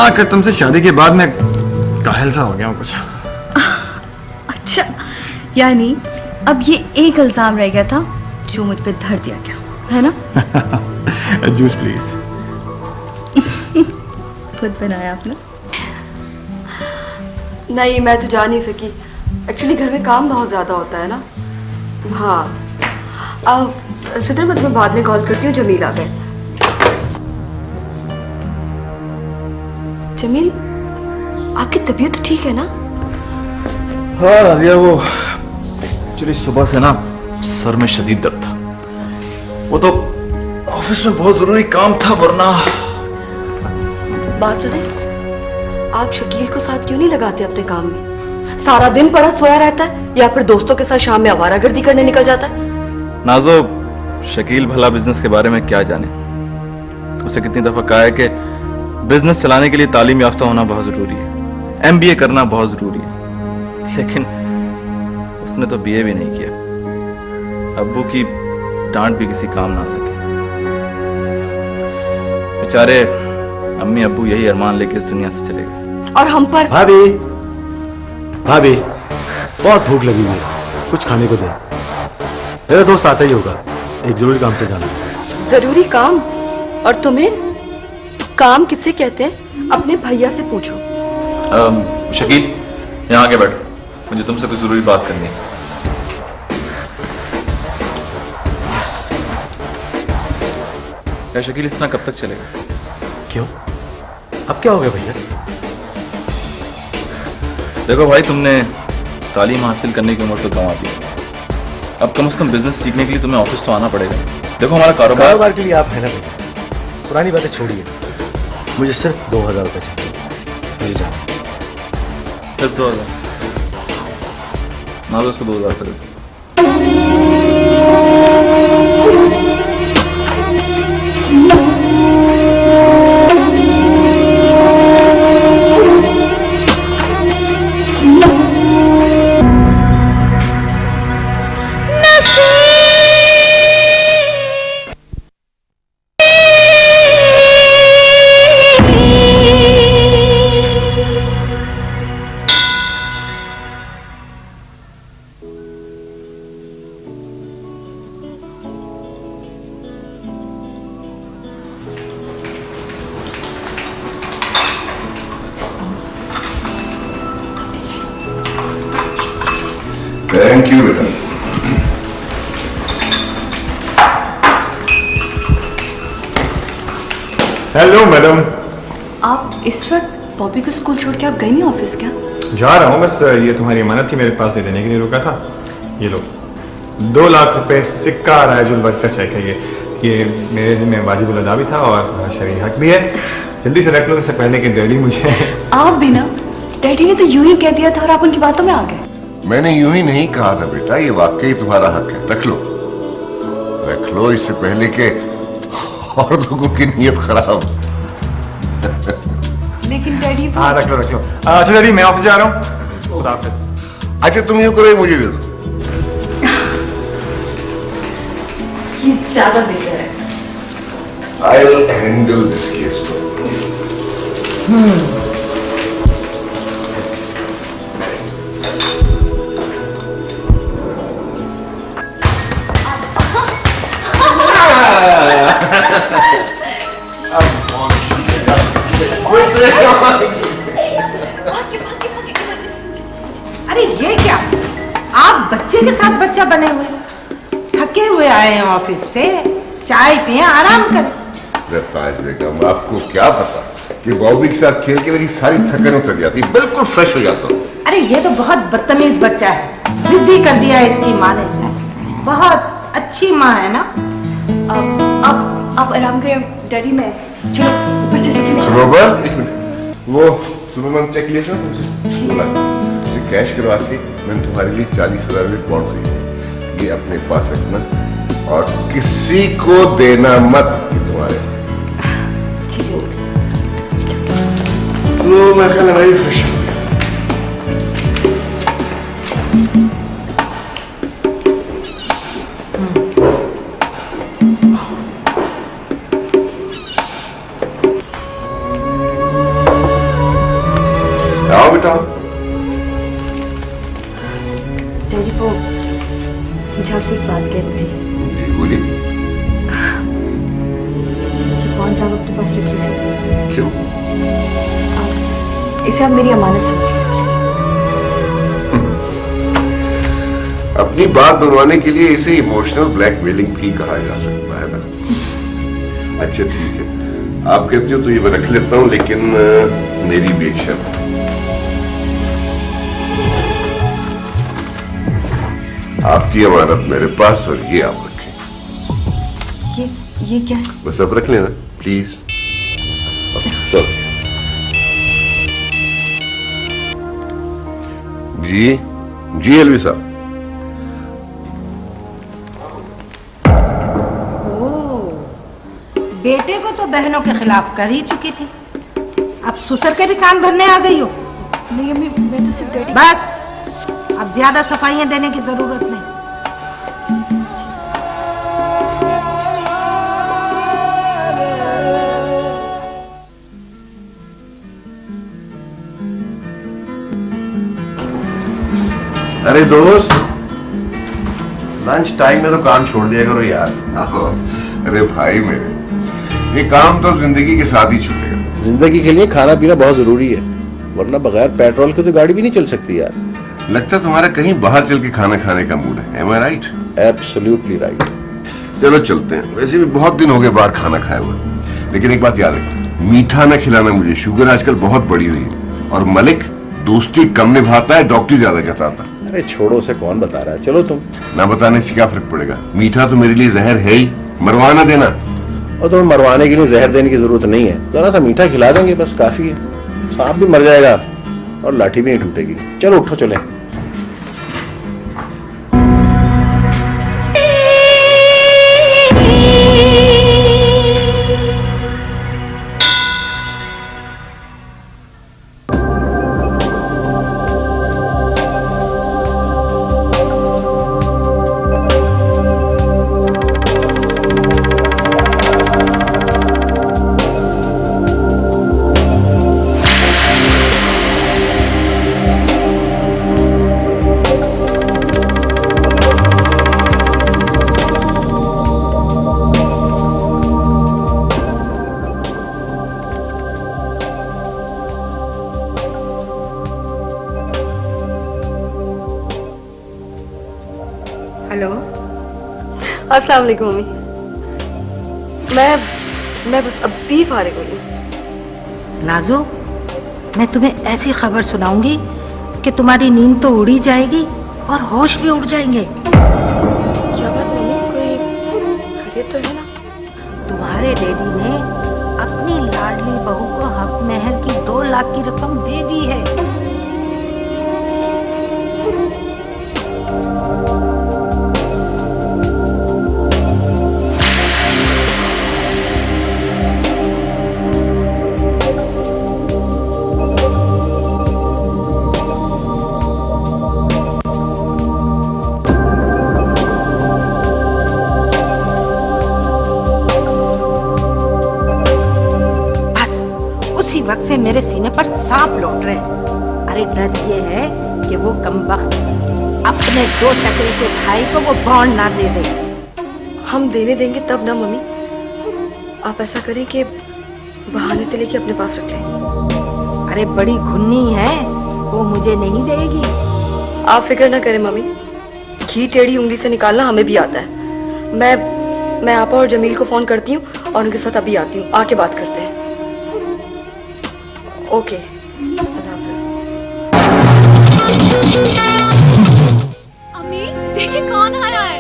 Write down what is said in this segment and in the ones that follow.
हाँ, कर तुमसे शादी के बाद मैं काहिल सा हो गया हूँ कुछ। अच्छा, यानी अब ये एक इल्जाम रह गया था जो मुझ पे धर दिया गया, है ना? Juice please. खुद बनाया आपने? नहीं, मैं तो जा नहीं सकी। एक्चुअली घर में काम बहुत ज्यादा होता है ना। हाँ, अब सिद्र मैं तुम्हें बाद में कॉल करती हूँ। जमील आ गए। जमील, आपकी तबीयत तो ठीक है ना? हाँ राजिया, वो एक्चुअली सुबह से ना सर में शदीद दर्द था। वो तो ऑफिस में बहुत जरूरी काम था, वरना। बात सुने, आप शकील को साथ क्यों नहीं लगाते अपने काम में? सारा दिन पड़ा सोया रहता है या फिर दोस्तों के साथ शाम में आवारागर्दी करने निकल जाता है? नाजो, शकील भला बिजनेस के बारे में क्या जाने। उसे कितनी दफा कहा है कि बिजनेस चलाने के लिए तालीम याफ्ता होना बहुत जरूरी है, MBA करना बहुत जरूरी है, लेकिन उसने तो BA भी नहीं किया। अब्बू की डांट भी किसी काम ना आ सके। बेचारे अम्मी अब्बू यही अरमान लेके इस दुनिया से चले गए। और हम पर। भाभी, भाभी, बहुत भूख लगी हुई है, कुछ खाने को दे। मेरा दोस्त आता ही होगा, एक जरूरी काम से जाना। जरूरी काम? और तुम्हें काम किससे कहते हैं? अपने भैया से पूछो। शकील, यहाँ आके बैठो, मुझे तुमसे कुछ जरूरी बात करनी है। क्या शकील इस तरह कब तक चलेगा? क्यों, अब क्या हो गया भैया? देखो भाई, तुमने तालीम हासिल करने की उम्र तो कम दी, अब कम से कम बिजनेस सीखने के लिए तुम्हें ऑफिस तो आना पड़ेगा। देखो हमारा कारोबार के लिए आप है ना भैया, पुरानी बातें छोड़िए। मुझे सिर्फ 2000 रुपये चाहिए, मुझे जाओ। सिर्फ 2000? ना, तो उसको 2000 कर दो। थैंक यू बेटा। Hello madam. आप इस वक्त बॉबी को स्कूल छोड़ के आप गए नहीं ऑफिस क्या? जा रहा हूँ, बस ये तुम्हारी अमानत थी मेरे पास, ये देने के लिए रुका था। ये लो, 2 लाख रुपए सिक्का रायजुल वर्क का चेक है। ये मेरे जिम्मे वाजिबुल अदा भी था और तुम्हारा शरई हक भी है। जल्दी से रख लो, इससे पहले कि डैडी मुझे। आप भी ना, डैडी ने तो यूं ही कह दिया था और आप उनकी बातों में आ गए। मैंने यूं ही नहीं कहा था बेटा, ये वाकई तुम्हारा हक है। रख लो, रख लो, इससे पहले के और लोगों की नीयत खराब। लेकिन डैडी हाँ रख लो रख लो। अच्छा डैडी, मैं ऑफिस जा रहा हूँ, खुदा हाफिज। अच्छा तुम यूं करो, ये मुझे दे दो। ये ज्यादा बेहतर है। I'll handle this case properly. अरे ये क्या, आप बच्चे के साथ बच्चा बने हुए, थके हुए आए हैं ऑफिस से, चाय पिए, आराम करें। ताज बेगम, आपको क्या पता कि बॉबी के साथ खेल के मेरी सारी थकन उतर जाती, बिल्कुल फ्रेश हो जाता हूँ। अरे ये तो बहुत बदतमीज बच्चा है, जिद्दी कर दिया है इसकी माँ ने सर। बहुत अच्छी माँ है ना। आप आराम करें डैडी, मैं चलो ऊपर चले। सुबह एक मिनट, वो सुबह चेक लिया तुमसे बोला उसे कैश करवा के मैंने तुम्हारे लिए 40,000 रुपये बॉन्ड खरीदे, ये अपने पास रखना और किसी को देना मत। तुम्हारे लो, मैं ख्याल हमारी फ्रेश हो गई। बेटा आओ। डैडी वो मुझे आपसे एक बात कहनी थी जी बोलिए। कि कौन सा अपने पास रख लीजिए। क्यों? इसे आप मेरी अमानत समझ के रख लीजिए। अपनी बात बनवाने के लिए इसे इमोशनल ब्लैकमेलिंग भी कहा जा सकता है ना। अच्छा ठीक है, आप कहते हो तो ये मैं रख लेता हूँ, लेकिन मेरी भी एक शर्त है। आपकी अमानत मेरे पास और ये आप रखें। ये क्या है? बस अब रख लेना प्लीज। चलो जी जी एलवी साहब। बेटे को तो बहनों के खिलाफ कर ही चुकी थी, अब ससुर के भी कान भरने आ गई हो। नहीं अम्मी, मैं तो सिर्फ डैडी। बस अब ज्यादा सफाइयां देने की जरूरत नहीं। अरे दोस्त, लंच टाइम में तो काम छोड़ दिया करो यार। अरे भाई मेरे, ये काम तो अब जिंदगी के साथ ही छूटेगा। जिंदगी के लिए खाना पीना बहुत जरूरी है, वरना बगैर पेट्रोल के तो गाड़ी भी नहीं चल सकती यार। लगता तुम्हारा कहीं बाहर चल के खाना खाने का मूड है। Am I right? Absolutely right. चलो चलते हैं। वैसे भी बहुत दिन हो गए बाहर खाना खाया हुआ, लेकिन एक बात याद रखना, मीठा न खिलाना मुझे। शुगर आजकल बहुत बढ़ी हुई है, और मलिक दोस्ती कम निभाता है, डॉक्टरी ज्यादा जताता है। अरे छोड़ो, उसे कौन बता रहा है, चलो तुम। ना बताने से क्या फर्क पड़ेगा, मीठा तो मेरे लिए जहर है ही, मरवा ना देना। और तुम्हें मरवाने के लिए जहर देने की जरूरत नहीं है, जरा सा मीठा खिला देंगे बस काफी है। सांप भी मर जाएगा और लाठी भी नहीं टूटेगी। चलो उठो चले। हेलो, अस्सलाम वालेकुम मम्मी। मैं बस अभी फारिग हुई हूँ। नाजो, मैं तुम्हें ऐसी खबर सुनाऊंगी कि तुम्हारी नींद तो उड़ ही जाएगी और होश भी उड़ जाएंगे। क्या बात मम्मी, कोई खैरियत तो है ना? तुम्हारे डैडी ने अपनी लाडली बहू को हक महल की 2 लाख की रकम दे दी है। उसी वक्त से मेरे सीने पर सांप लौट रहे हैं। अरे डर ये है कि वो कमबख्त अपने 2 टके के भाई को वो बॉन्ड ना दे दे। हम देने देंगे तब ना मम्मी। आप ऐसा करें कि बहाने से लेके अपने पास रख लें। अरे बड़ी घुन्नी है, वो मुझे नहीं देगी। आप फिक्र ना करें मम्मी, घी टेढ़ी उंगली से निकालना हमें भी आता है। मैं आपा और जमील को फोन करती हूँ और उनके साथ अभी आती हूँ, आके बात करते हैं। ओके, अल्लाह हाफ़िज़। अम्मी देखिए कौन आया है।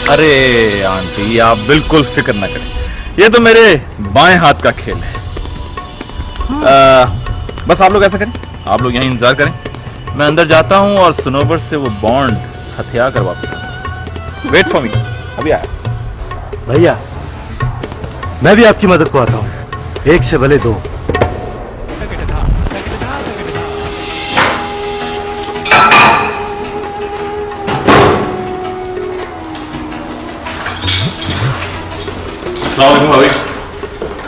अरे आंटी, आप बिल्कुल फिक्र न करें, ये तो मेरे बाएं हाथ का खेल है। बस आप लोग ऐसा करें, आप लोग यहीं इंतजार करें, मैं अंदर जाता हूं और सनोबर से वो बॉन्ड हथिया कर वापस आता हूं। वेट फॉर मी, अभी आया। भैया मैं भी आपकी मदद को आता हूँ, एक से भले दो। अस्सलाम वालेकुम भाभी।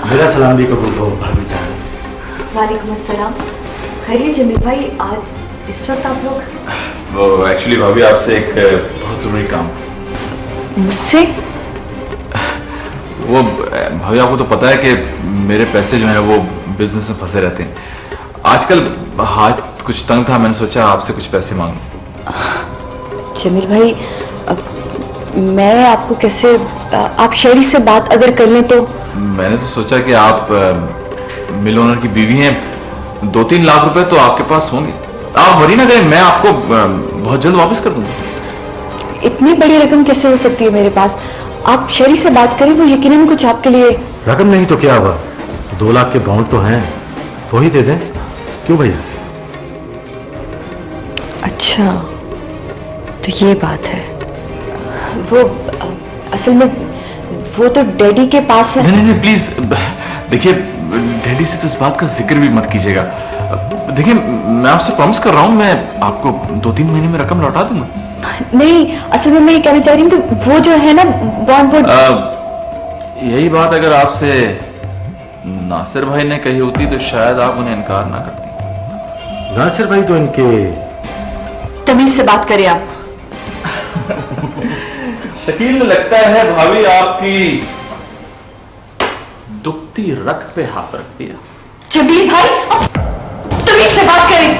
मेरा सलाम भी कबूल हो भाभी जान। वालेकुम अस्सलाम। खैरियत जमील भाई, आज इस वक्त आप लोग? वो एक्चुअली भाभी आपसे एक बहुत जरूरी काम। मुझसे? वो भाभी आपको तो पता है कि मेरे पैसे जो हैं वो बिजनेस में फंसे रहते हैं। आजकल हाथ कुछ तंग था, मैंने सोचा आपसे कुछ पैसे मांगूं। जमील भाई, अब मैं आपको कैसे, आप शेरी से बात अगर कर लें तो? मैंने तो सोचा कि आप मिल ओनर की बीवी हैं, 2-3 लाख रुपए तो आपके पास होंगे। आप वरी ना करें, मैं आपको बहुत जल्द वापस कर दूंगा। इतनी बड़ी रकम कैसे हो सकती है मेरे पास? आप शेरी से बात करें, वो यकीनन कुछ आपके लिए। रकम नहीं तो क्या हुआ, 2 लाख के बॉन्ड तो हैं, तो ही दे दें। क्यों भैया? अच्छा, तो ये बात है। वो असल में वो तो डैडी के पास है। नहीं नहीं प्लीज, देखिए डैडी से तो इस बात का जिक्र भी मत कीजिएगा। देखिए मैं आपसे प्रॉमिस कर रहा हूँ, मैं आपको 2-3 महीने में रकम लौटा दूंगा। नहीं, असल में मैं ये कहना चाह रही हूँ कि वो जो है ना बॉन्ड, वो यही बात अगर आपसे नासिर भाई ने कही होती तो शायद आप उन्हें इनकार ना करती। नासिर भाई तो इनके। तमीज से बात करें आप। शकील लगता है भाभी आपकी दुखती रक्त पे हाथ रख दिया। जमील भाई, तमीज से बात करें।